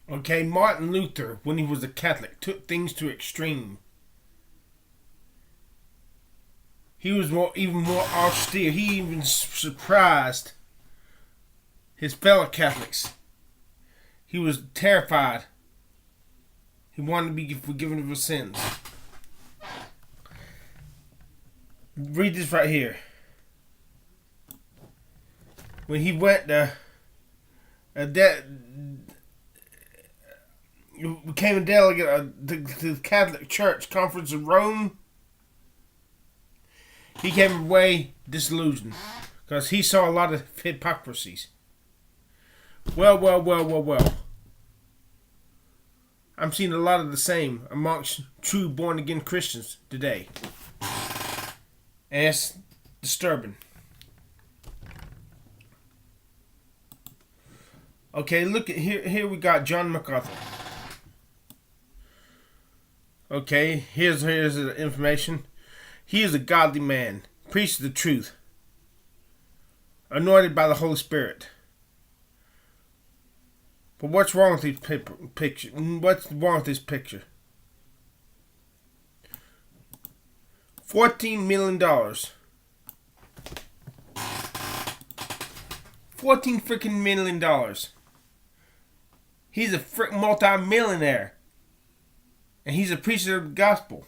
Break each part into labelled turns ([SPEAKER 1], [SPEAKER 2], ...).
[SPEAKER 1] Okay, Martin Luther, when he was a Catholic, took things to extreme. He was even more austere. He even surprised his fellow Catholics. He was terrified. He wanted to be forgiven of his sins. Read this right here. When he went became a delegate to the Catholic Church Conference in Rome, he came away disillusioned because he saw a lot of hypocrisies. Well. I'm seeing a lot of the same amongst true born-again Christians today. And it's disturbing. Okay, look at here we got John MacArthur. Okay, here's the information. He is a godly man, preaches the truth, anointed by the Holy Spirit. But what's wrong with this picture? What's wrong with this picture? $14 million. $14 freaking million. He's a multi-millionaire. And he's a preacher of the gospel.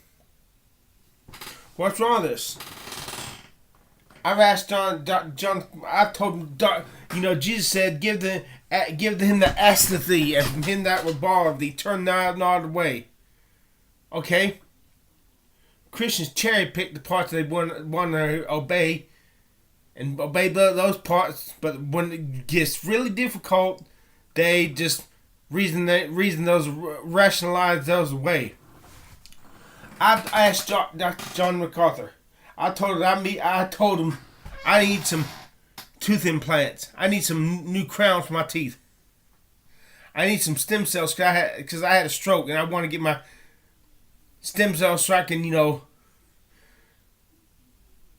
[SPEAKER 1] What's wrong with this? I've asked John. I told him, Jesus said, give him the asketh, and from him that will borrow thee, turn not away. Okay? Christians cherry pick the parts they want to obey, and obey those parts. But when it gets really difficult, they just rationalize those away. I've asked Dr. John MacArthur. I told him I need some tooth implants. I need some new crowns for my teeth. I need some stem cells because I had a stroke and I want to get my stem cells so I can,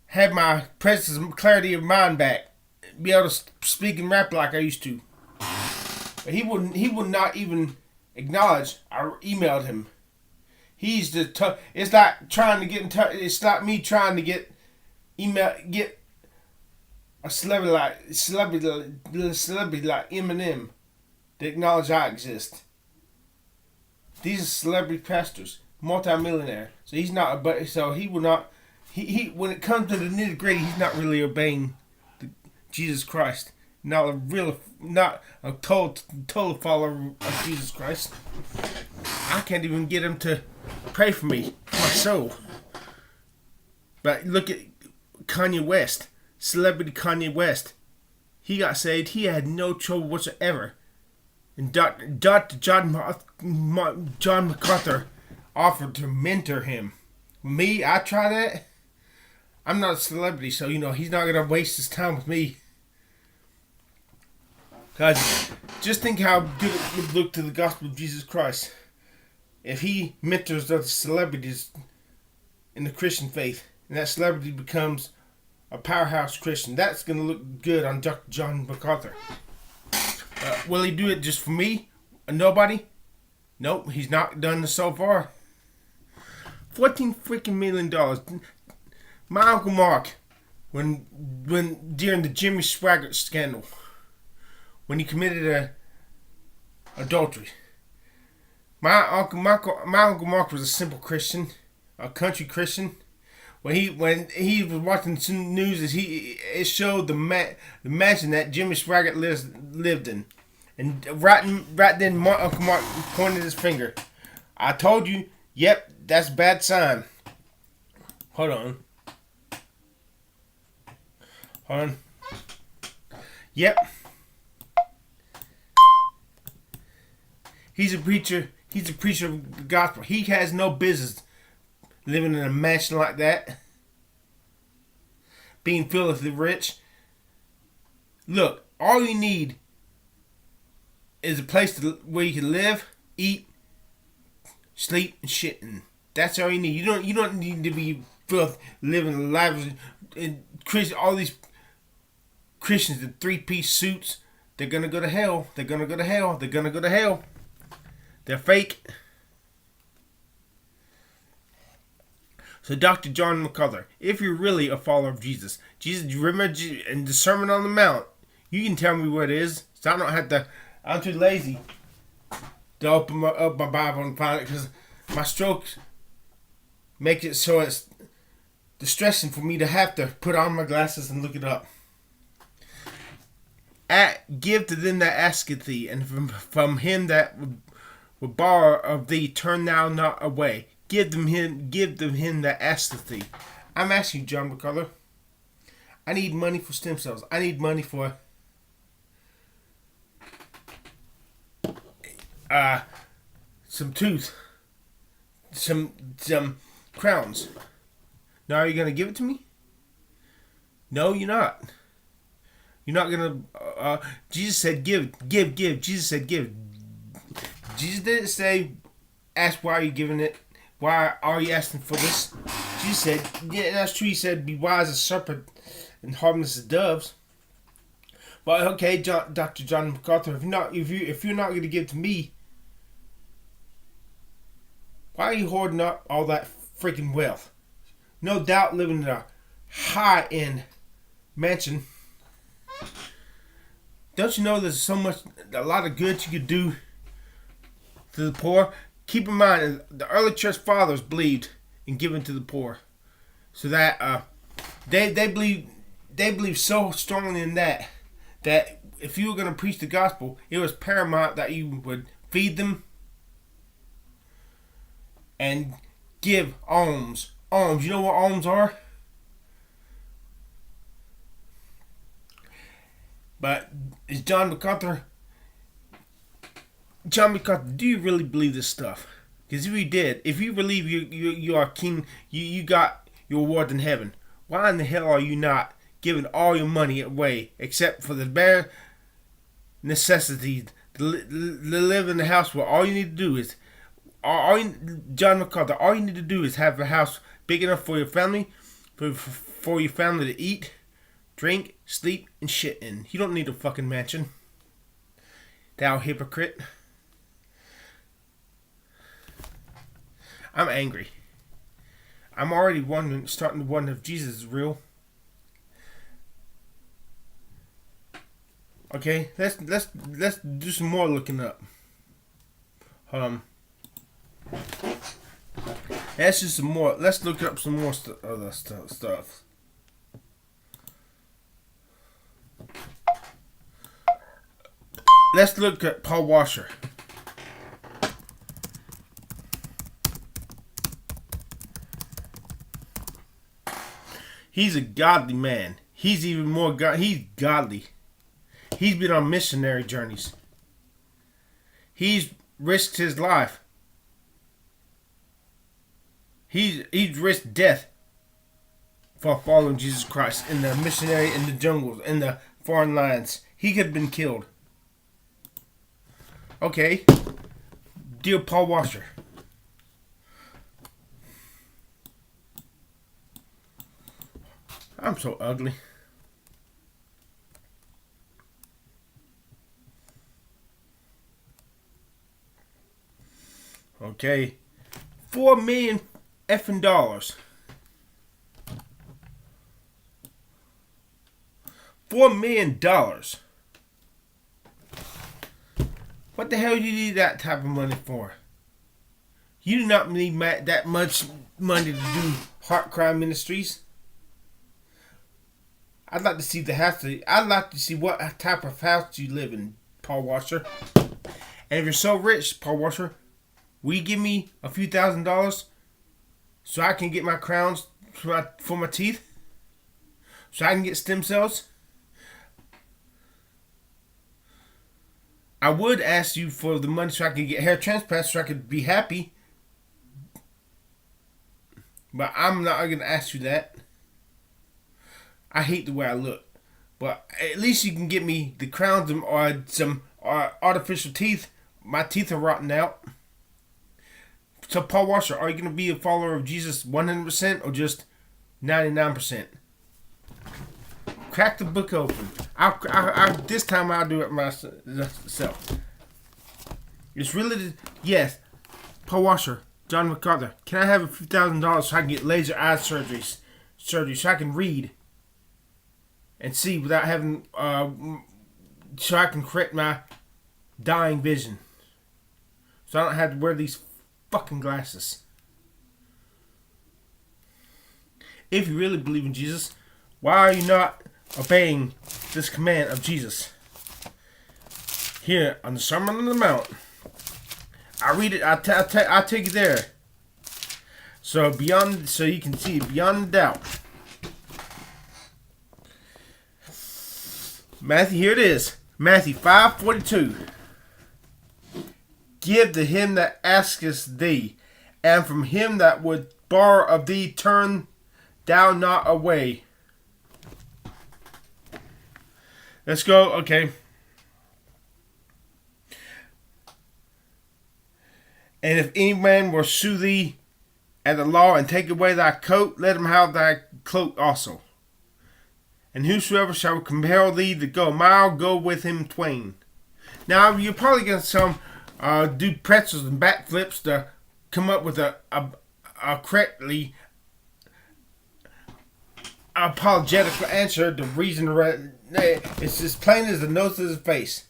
[SPEAKER 1] have my presence and clarity of mind back. Be able to speak and rap like I used to. But he would not even acknowledge. I emailed him. He's the it's like trying to get in touch. It's like me trying to get a celebrity like Eminem to acknowledge I exist. These are celebrity pastors, multi-millionaire. So he's not, but so he will not. He when it comes to the nitty gritty, he's not really obeying Jesus Christ. Not a total follower of Jesus Christ. I can't even get him to pray for me, for my soul. But look at Kanye West, celebrity Kanye West. He got saved. He had no trouble whatsoever. And Dr. John MacArthur offered to mentor him. Me, I try that. I'm not a celebrity, so he's not gonna waste his time with me. Guys, just think how good it would look to the gospel of Jesus Christ if he mentors other celebrities in the Christian faith, and that celebrity becomes a powerhouse Christian. That's going to look good on Dr. John MacArthur. Will he do it just for me? Nobody? Nope, he's not done this so far. $14 freaking million. My Uncle Mark, when during the Jimmy Swaggart scandal, when he committed adultery. My Uncle Mark was a simple Christian, a country Christian. When he was watching the news, it showed the mansion that Jimmy Swaggart lived in, and right then Uncle Mark pointed his finger. I told you, yep, that's a bad sign. Hold on. Yep. He's a preacher of the gospel. He has no business living in a mansion like that. Being filthy rich. Look, all you need is a place where you can live, eat, sleep, and shit in. That's all you need. You don't need to be filthy, living lives. All these Christians in 3-piece suits, they're gonna go to hell. They're gonna go to hell. They're fake. So Dr. John MacArthur, if you're really a follower of Jesus, you remember in the Sermon on the Mount, you can tell me what it is. So I don't have to, I'm too lazy to open up my Bible and find it because my strokes make it so it's distressing for me to have to put on my glasses and look it up. Give to them that asketh thee, and from him that would borrow of thee, turn thou not away. Give to him that asketh thee. I'm asking you, John MacArthur. I need money for stem cells. I need money for some tooth, some crowns. Now, are you gonna give it to me? No, you're not. You're not gonna. Jesus said, "Give." Jesus said, "Give." Jesus didn't say, "Ask why are you giving it? Why are you asking for this?" Jesus said, "Yeah, that's true." He said, "Be wise as serpent and harmless as doves." But okay, Dr. John MacArthur, if you're not gonna give to me, why are you hoarding up all that freaking wealth? No doubt living in a high-end mansion. Don't you know there's a lot of good you could do to the poor? Keep in mind, the early church fathers believed in giving to the poor, so that they believe so strongly in that if you were going to preach the gospel, it was paramount that you would feed them and give alms. Alms, you know what alms are? But is John MacArthur, do you really believe this stuff? Because if you did, if you believe you are king, you got your reward in heaven, why in the hell are you not giving all your money away except for the bare necessities to live in the house where all you need to do is, John MacArthur, all you need to do is have a house big enough for your family, for your family to eat, drink, sleep, and shit in. You don't need a fucking mansion. Thou hypocrite. I'm angry. I'm already starting to wonder if Jesus is real. Okay, let's do some more looking up. Let's do some more. Let's look up some more other stuff. Let's look at Paul Washer. He's a godly man. He's even more he's godly. He's been on missionary journeys. He's risked his life. He's risked death for following Jesus Christ in the missionary, in the jungles, in the foreign lands. He could have been killed. Okay, dear Paul Washer. I'm so ugly. Okay, $4 million effing dollars. $4 million. What the hell do you need that type of money for? You do not need that much money to do heart crime ministries. I'd like to see the house. I'd like to see what type of house you live in, Paul Washer. And if you're so rich, Paul Washer, will you give me a few $1,000s so I can get my crowns for my teeth? So I can get stem cells? I would ask you for the money so I could get hair transplants so I could be happy. But I'm not going to ask you that. I hate the way I look. But at least you can get me the crowns or some artificial teeth. My teeth are rotting out. So Paul Washer, are you going to be a follower of Jesus 100% or just 99%? Crack the book open. This time I'll do it myself. It's really, yes, Paul Washer, John MacArthur, can I have a few $1,000s so I can get laser eye surgery so I can read and see without having, so I can correct my dying vision. So I don't have to wear these fucking glasses. If you really believe in Jesus, why are you not obeying this command of Jesus? Here on the Sermon on the Mount, I read it. I'll take you there. So you can see beyond doubt. Matthew, here it is. Matthew 5:42. Give to him that asketh thee, and from him that would borrow of thee turn thou not away. Let's go. Okay. And if any man will sue thee at the law and take away thy coat, let him have thy cloak also. And whosoever shall compel thee to go a mile, go with him twain. Now, you're probably going to do pretzels and backflips to come up with a correctly apologetical answer. The reason it's as plain as the nose of his face.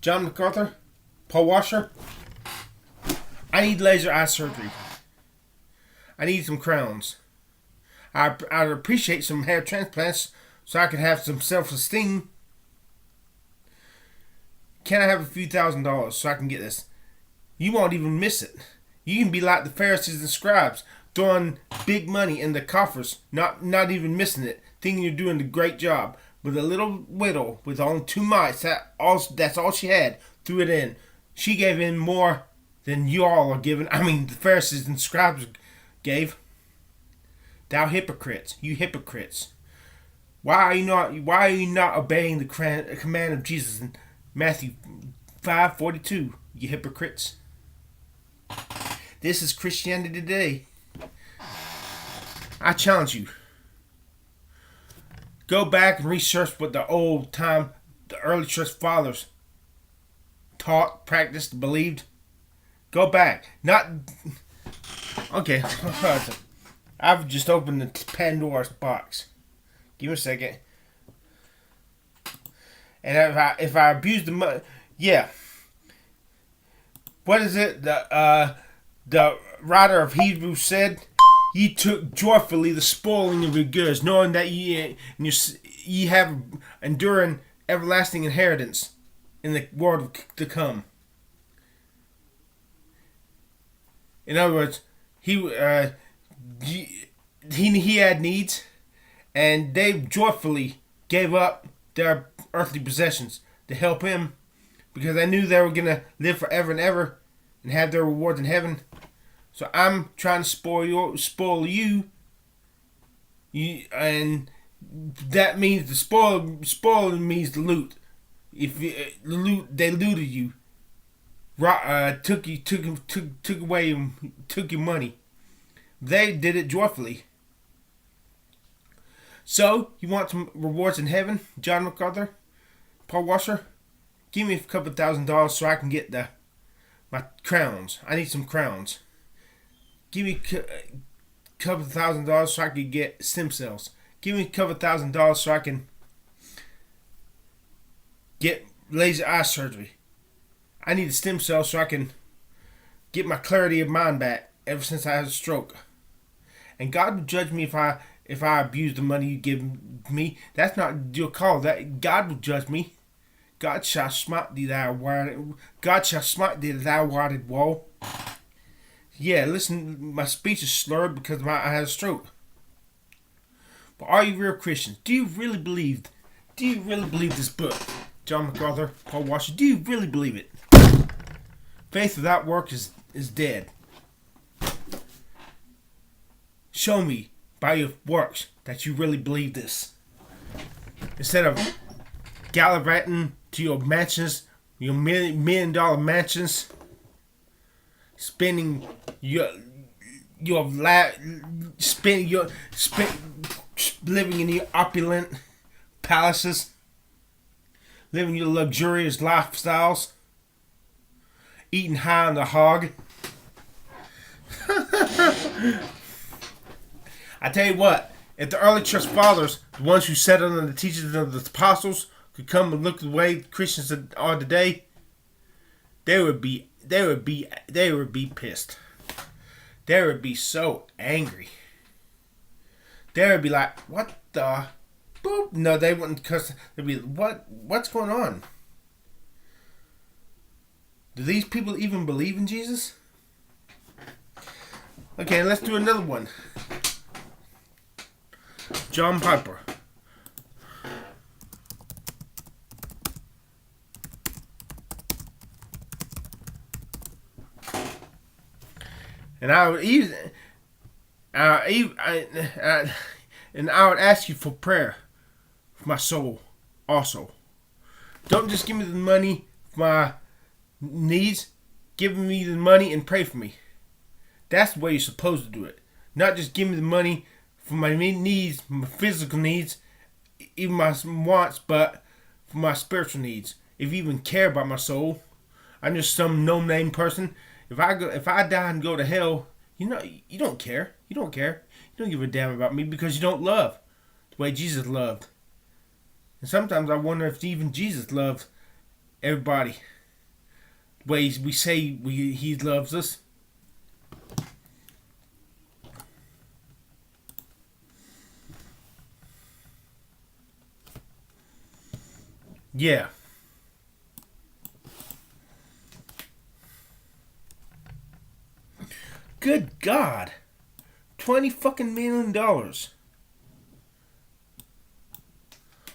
[SPEAKER 1] John MacArthur, Paul Washer, I need laser eye surgery. I need some crowns. I'd appreciate some hair transplants so I can have some self-esteem. Can I have a few $1,000s so I can get this? You won't even miss it. You can be like the Pharisees and scribes, throwing big money in the coffers, not even missing it, thinking you're doing a great job. But a little widow with only 2 mites, that's all she had, threw it in. She gave in more than you all are giving. I mean, the Pharisees and scribes gave. Thou hypocrites, you hypocrites! Why are you not obeying the command of Jesus in Matthew 5:42? You hypocrites! This is Christianity today. I challenge you. Go back and research what the early church fathers taught, practiced, believed. Go back. Okay. I've just opened the Pandora's box. Give me a second. And if I abuse the money, yeah. What is it? The writer of Hebrews said, "Ye took joyfully the spoiling of your goods, knowing that ye have enduring everlasting inheritance in the world to come." In other words, he had needs, and they joyfully gave up their earthly possessions to help him, because they knew they were going to live forever and ever and have their rewards in heaven. So I'm trying to spoil you, and that means the spoiling means the loot. If they looted you, took your money. They did it joyfully. So you want some rewards in heaven, John MacArthur, Paul Washer? Give me a couple $1,000s so I can get my crowns. I need some crowns. Give me a couple $1,000s so I can get stem cells. Give me a couple $1,000s so I can get laser eye surgery. I need a stem cell so I can get my clarity of mind back ever since I had a stroke. And God will judge me if I abuse the money you give me. That's not your call. That God will judge me. God shall smite thee, thou warded woe. Yeah, listen, my speech is slurred because I had a stroke. But are you real Christians? Do you really believe this book, John MacArthur, Paul Washer? Do you really believe it? Faith without work is dead. Show me by your works that you really believe this. Instead of gallivanting to your mansions, your $1 million mansions, living in your opulent palaces, living your luxurious lifestyles. eating high on the hog. I tell you what, if the early church fathers, the ones who sat under the teachings of the apostles, could come and look the way Christians are today, they would be pissed. They would be so angry. They would be like, what the boop? No, they wouldn't cuss. They'd be, what's going on? Do these people even believe in Jesus? Okay, let's do another one. John Piper. And I would ask you for prayer for my soul also. Don't just give me the money for my needs. Give me the money and pray for me. That's the way you're supposed to do it. Not just give me the money for my needs, my physical needs, even my wants, but for my spiritual needs. If you even care about my soul, I'm just some no-name person. If I die and go to hell, you don't care. You don't care. You don't give a damn about me because you don't love the way Jesus loved. And sometimes I wonder if even Jesus loved everybody the way we say he loves us. Yeah. Good God. $20 million.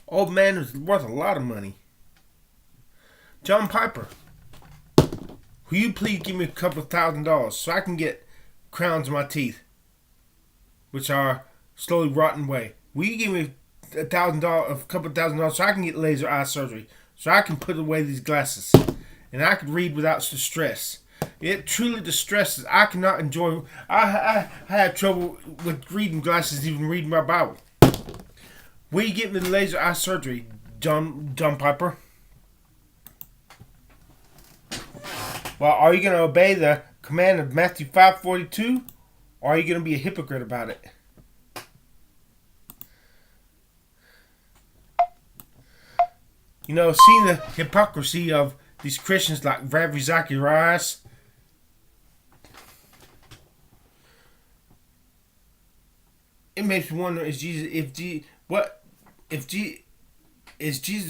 [SPEAKER 1] Old man is worth a lot of money. John Piper, will you please give me a couple of $1,000 so I can get crowns in my teeth, which are slowly rotting away? Will you give me a couple of $1,000 so I can get laser eye surgery, so I can put away these glasses and I can read without stress? It truly distresses. I cannot enjoy. I have trouble with reading glasses, even reading my Bible. Will you get me the laser eye surgery, John Piper? Well, are you going to obey the command of Matthew 5:42, or are you going to be a hypocrite about it? You know, seeing the hypocrisy of these Christians like Ravi Zacharias, it makes me wonder: is Jesus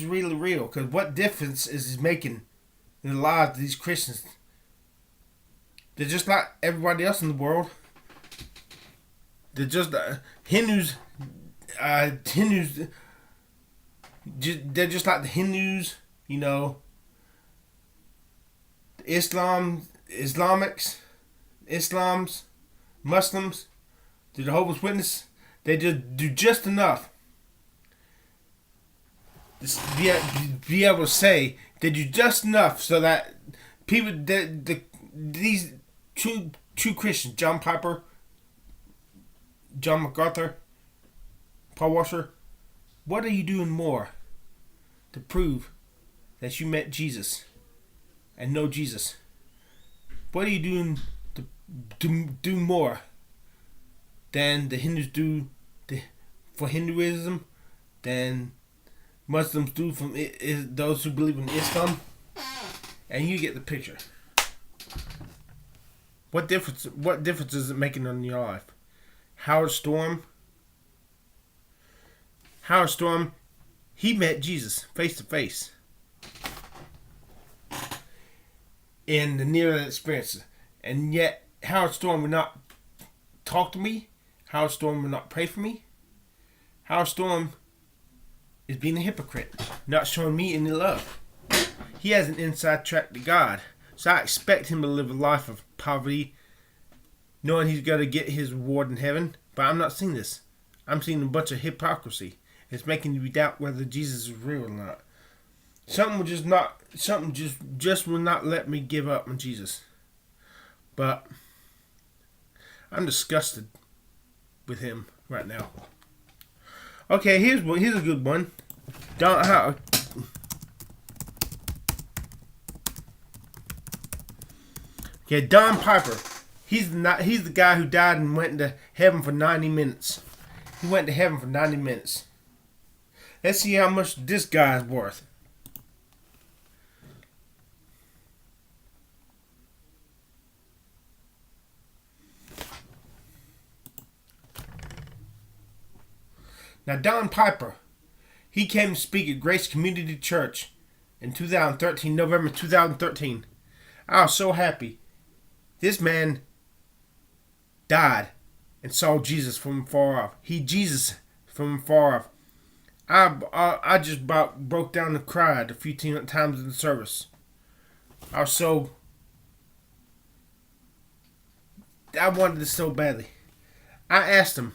[SPEAKER 1] really real? Because what difference is he making in the lives of these Christians? They're just like everybody else in the world. They're just Hindus. They're just like the Hindus, you know. Islams, Muslims, the Jehovah's Witness. They just do just enough to be able to say they do just enough so that people, these true Christians, John Piper, John MacArthur, Paul Washer, what are you doing more to prove that you met Jesus and know Jesus? What are you doing to do more than the Hindus do for Hinduism, than Muslims do from those who believe in Islam? And you get the picture. What difference is it making in your life? Howard Storm, he met Jesus face to face in the near-death experiences, and yet Howard Storm would not talk to me. Howard Storm would not pray for me. Howard Storm is being a hypocrite, not showing me any love. He has an inside track to God, so I expect him to live a life of poverty, knowing he's got to get his reward in heaven. But I'm not seeing this. I'm seeing a bunch of hypocrisy. It's making you doubt whether Jesus is real or not. Something just will not let me give up on Jesus. But I'm disgusted with him right now. Okay, here's a good one. Yeah, Don Piper. He's the guy who died and went into heaven for 90 minutes. He went to heaven for 90 minutes. Let's see how much this guy's worth. Now, Don Piper, he came to speak at Grace Community Church in 2013, November 2013. I was so happy. This man died and saw Jesus from far off. Jesus from far off. I just about broke down and cried a few times in the service. I wanted this so badly. I asked him,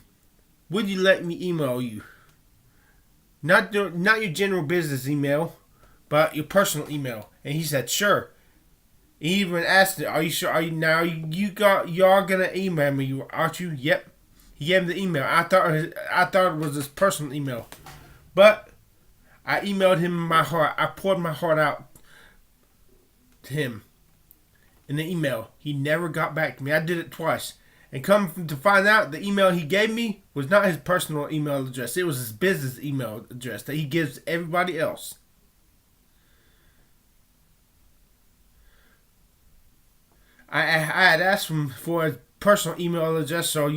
[SPEAKER 1] would you let me email you? Not your general business email, but your personal email. And he said, sure. He even asked, are you sure? Y'all gonna email me, aren't you? Yep. He gave him the email. I thought it was his personal email. But I emailed him my heart. I poured my heart out to him in the email. He never got back to me. I did it twice. And come to find out, the email he gave me was not his personal email address. It was his business email address that he gives everybody else. I had asked him for his personal email address, so,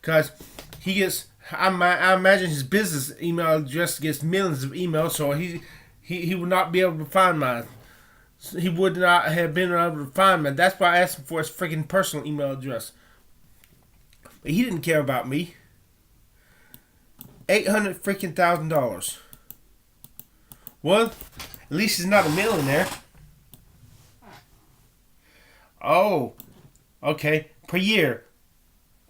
[SPEAKER 1] because he gets, I imagine his business email address gets millions of emails, so he would not be able to find mine. He would not have been able to find mine. That's why I asked him for his freaking personal email address. But he didn't care about me. $800,000. Well, at least he's not a millionaire. Oh, okay. Per year,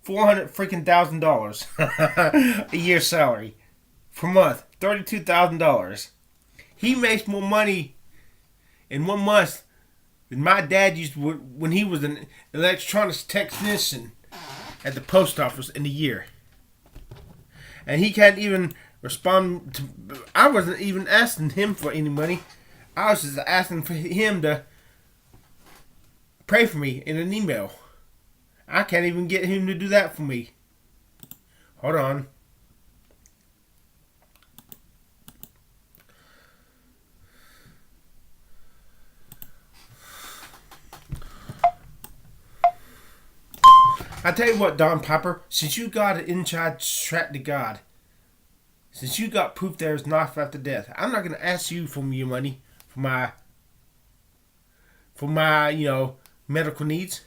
[SPEAKER 1] $400,000 a year salary. Per month, $32,000. He makes more money in 1 month than my dad used to when he was an electronics technician at the post office in a year. And he can't even respond to. I wasn't even asking him for any money. I was just asking for him to pray for me in an email. I can't even get him to do that for me. Hold on. I tell you what, Don Piper, since you got an inside track to God, since you got proof there is life after death, I'm not going to ask you for your money for my medical needs.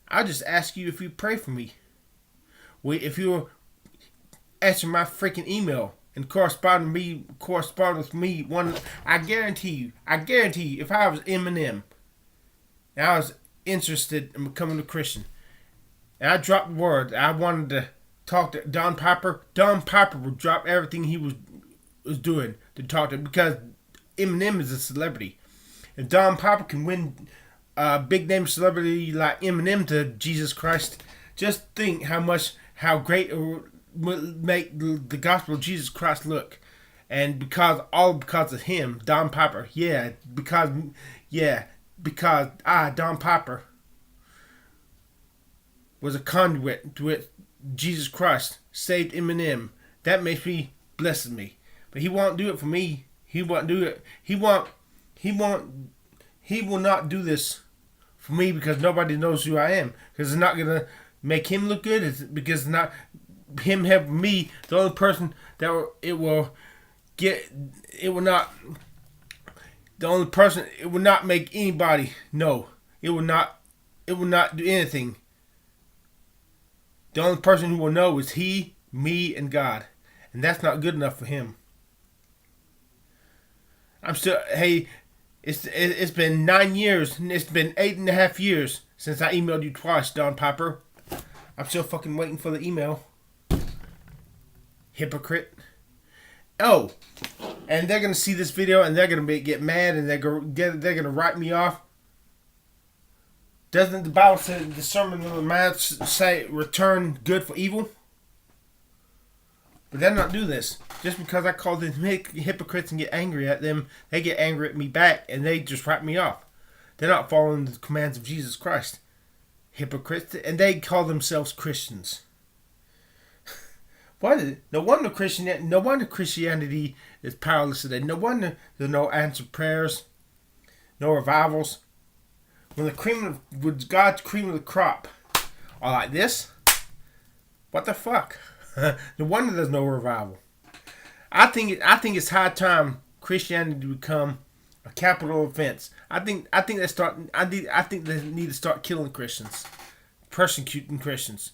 [SPEAKER 1] I'll just ask you if you pray for me. If you answer my freaking email and correspond with me, I guarantee you, if I was Eminem and I was interested in becoming a Christian, and I dropped the word, I wanted to talk to Don Piper would drop everything he was doing to talk to him, because Eminem is a celebrity. If Don Piper can win a big name celebrity like Eminem to Jesus Christ, just think how great it would make the gospel of Jesus Christ look. And because of him, Don Piper, because Don Piper was a conduit to it. Jesus Christ saved Eminem. That blesses me. But he won't do it for me. He won't do it. He will not do this for me, because nobody knows who I am. Because it's not gonna make him look good. It's because it's not him helping me. The only person that it will not make anybody know. It will not do anything. The only person who will know is he, me, and God. And that's not good enough for him. It's been 9 years, and it's been 8.5 years since I emailed you twice, Don Piper. I'm still fucking waiting for the email. Hypocrite. Oh, and they're gonna see this video and they're gonna get mad and they're gonna write me off. Doesn't the Bible say, the Sermon on the Mount say, return good for evil? But they're not do this. Just because I call them hypocrites and get angry at them, they get angry at me back and they just write me off. They're not following the commands of Jesus Christ. hypocrites, and they call themselves Christians. No wonder Christianity is powerless today. No wonder there's no answered prayers, no revivals. When God's cream of the crop are like this, what the fuck? No wonder there's no revival. I think it's high time Christianity become a capital offense. I think they need to start killing Christians, persecuting Christians.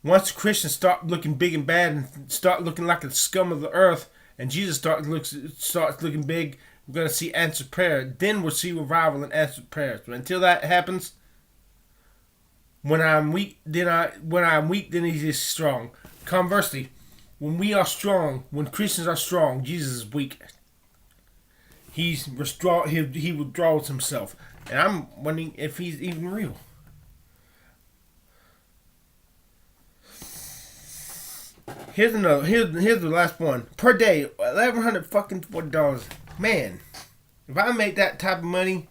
[SPEAKER 1] Once Christians start looking big and bad and start looking like the scum of the earth, and Jesus starts looking big, we're gonna see answered prayer. Then we'll see revival and answered prayers. But until that happens, when I'm weak, then he's just strong. Conversely, when we are strong, when Christians are strong, Jesus is weak. He withdraws himself, and I'm wondering if he's even real. Here's the last one. Per day, $1,140. Man, if I made that type of money,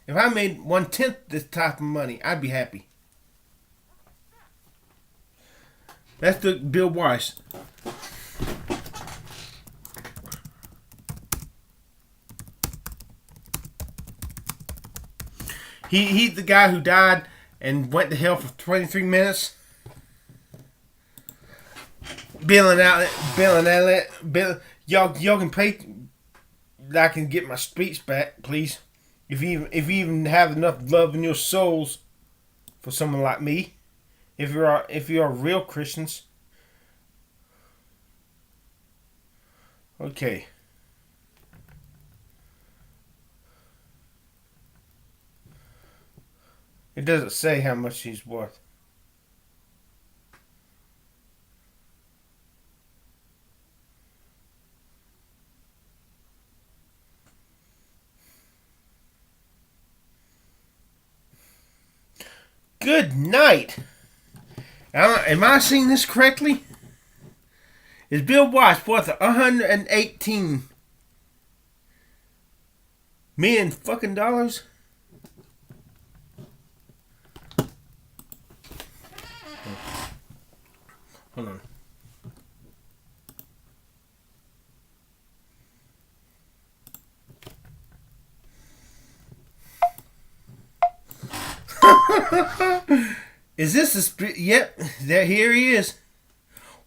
[SPEAKER 1] if I made 1/10 this type of money, I'd be happy. That's the Bill Weiss. He's the guy who died and went to hell for 23 minutes. Y'all can pay. I can get my speech back, please. If you even have enough love in your souls for someone like me, if you are real Christians. Okay. It doesn't say how much he's worth. Good night. Am I seeing this correctly? Is Bill Weiss worth $118 million fucking dollars? Hold on. Is this a yep, there here he is.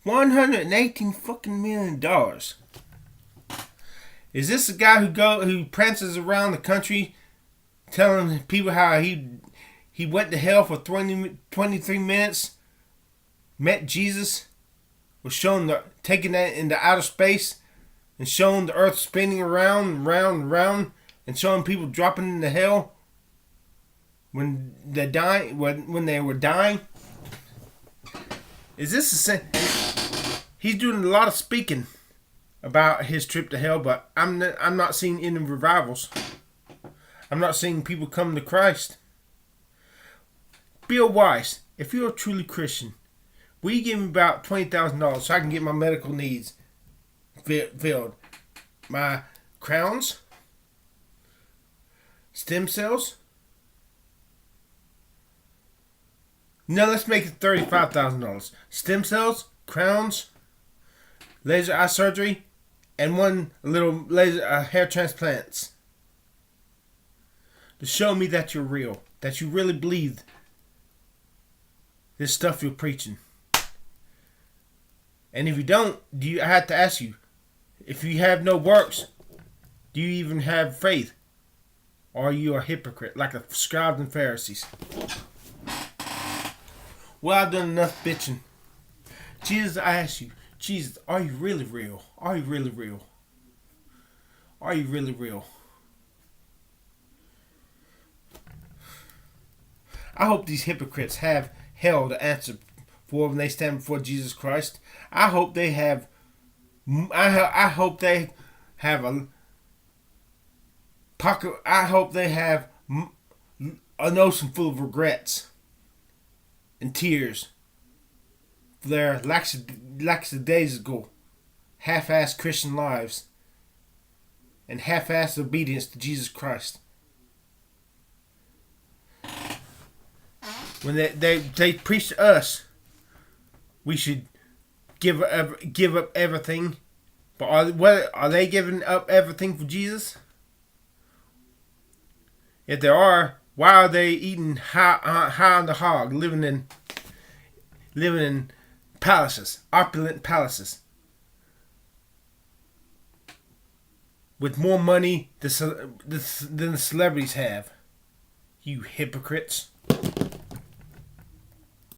[SPEAKER 1] $118 fucking million. Is this a guy who prances around the country telling people how he went to hell for 23 minutes, met Jesus, was shown taking that into outer space and showing the earth spinning around and round and round and showing people dropping into hell when they were dying? Is this the same? He's doing a lot of speaking about his trip to hell, but I'm not seeing any revivals. I'm not seeing people come to Christ. Bill Weiss, if you're a truly Christian, will you give me about $20,000 so I can get my medical needs filled? My crowns? Stem cells? No, let's make it $35,000. Stem cells, crowns, laser eye surgery, and one little laser hair transplants. To show me that you're real, that you really believe this stuff you're preaching. And if you don't, I have to ask you, if you have no works, do you even have faith? Or are you a hypocrite, like the scribes and Pharisees? Well, I've done enough bitching. Jesus, I ask you, Jesus, are you really real? Are you really real? Are you really real? I hope these hypocrites have hell to answer for when they stand before Jesus Christ. I hope they have. I hope they have a pocket. I hope they have an ocean full of regrets and tears for their lackadaisical, half-assed Christian lives and half-assed obedience to Jesus Christ. when they preach to us, we should give up everything. But are they giving up everything for Jesus? If they are, why are they eating high on the hog, living in palaces, opulent palaces, with more money than the celebrities have? You hypocrites.